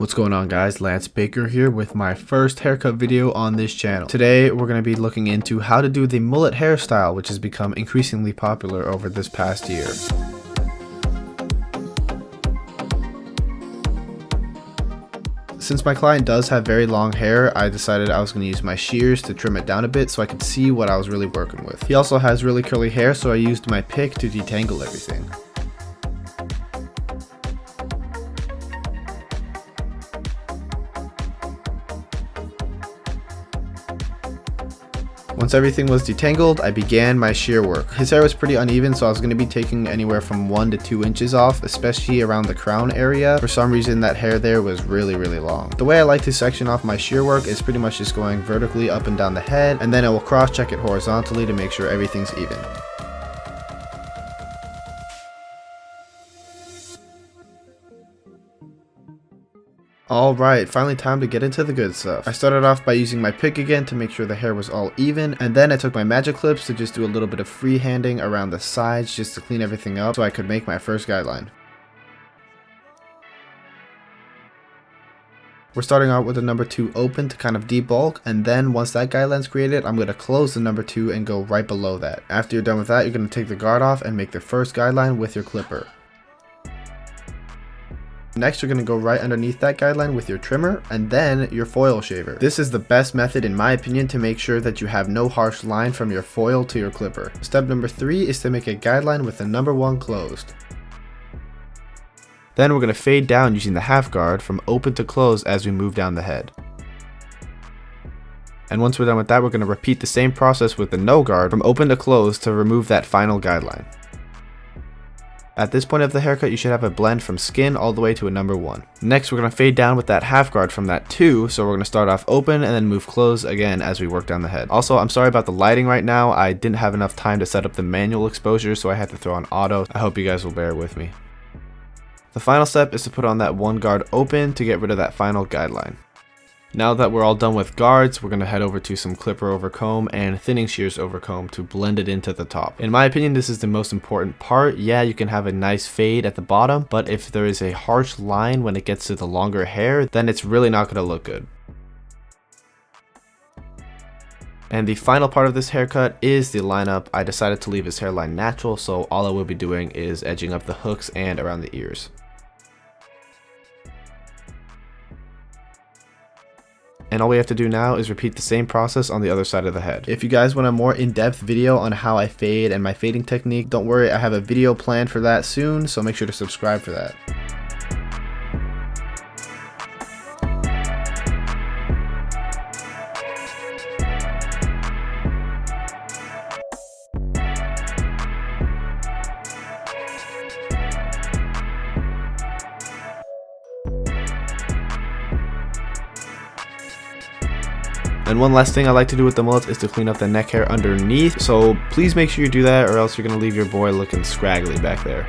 What's going on, guys? Lance Baker here with my first haircut video on this channel. Today we're going to be looking into how to do the mullet hairstyle, which has become increasingly popular over this past year. Since my client does have very long hair, I decided I was going to use my shears to trim it down a bit so I could see what I was really working with. He also has really curly hair, so I used my pick to detangle everything. Once everything was detangled, I began my shear work. His hair was pretty uneven, so I was going to be taking anywhere from 1 to 2 inches off, especially around the crown area. For some reason, that hair there was really long. The way I like to section off my shear work is pretty much just going vertically up and down the head, and then I will cross check it horizontally to make sure everything's even. Alright, finally time to get into the good stuff. I started off by using my pick again to make sure the hair was all even, and then I took my magic clips to just do a little bit of freehanding around the sides just to clean everything up so I could make my first guideline. We're starting out with the number 2 open to kind of debulk, and then once that guideline's created, I'm going to close the number 2 and go right below that. After you're done with that, you're going to take the guard off and make the first guideline with your clipper. Next, you're going to go right underneath that guideline with your trimmer and then your foil shaver. This is the best method in my opinion to make sure that you have no harsh line from your foil to your clipper. Step number 3 is to make a guideline with the number 1 closed. Then we're going to fade down using the half guard from open to close as we move down the head. And once we're done with that, we're going to repeat the same process with the no guard from open to close to remove that final guideline. At this point of the haircut, you should have a blend from skin all the way to a number 1. Next, we're going to fade down with that half guard from that 2, so we're going to start off open and then move close again as we work down the head. Also, I'm sorry about the lighting right now. I didn't have enough time to set up the manual exposure, so I had to throw on auto. I hope you guys will bear with me. The final step is to put on that 1 guard open to get rid of that final guideline. Now that we're all done with guards, we're going to head over to some clipper over comb and thinning shears over comb to blend it into the top. In my opinion, this is the most important part. Yeah, you can have a nice fade at the bottom, but if there is a harsh line when it gets to the longer hair, then it's really not going to look good. And the final part of this haircut is the lineup. I decided to leave his hairline natural, so all I will be doing is edging up the hooks and around the ears. And all we have to do now is repeat the same process on the other side of the head. If you guys want a more in-depth video on how I fade and my fading technique, don't worry, I have a video planned for that soon, so make sure to subscribe for that. And one last thing I like to do with the mullets is to clean up the neck hair underneath, so please make sure you do that or else you're going to leave your boy looking scraggly back there.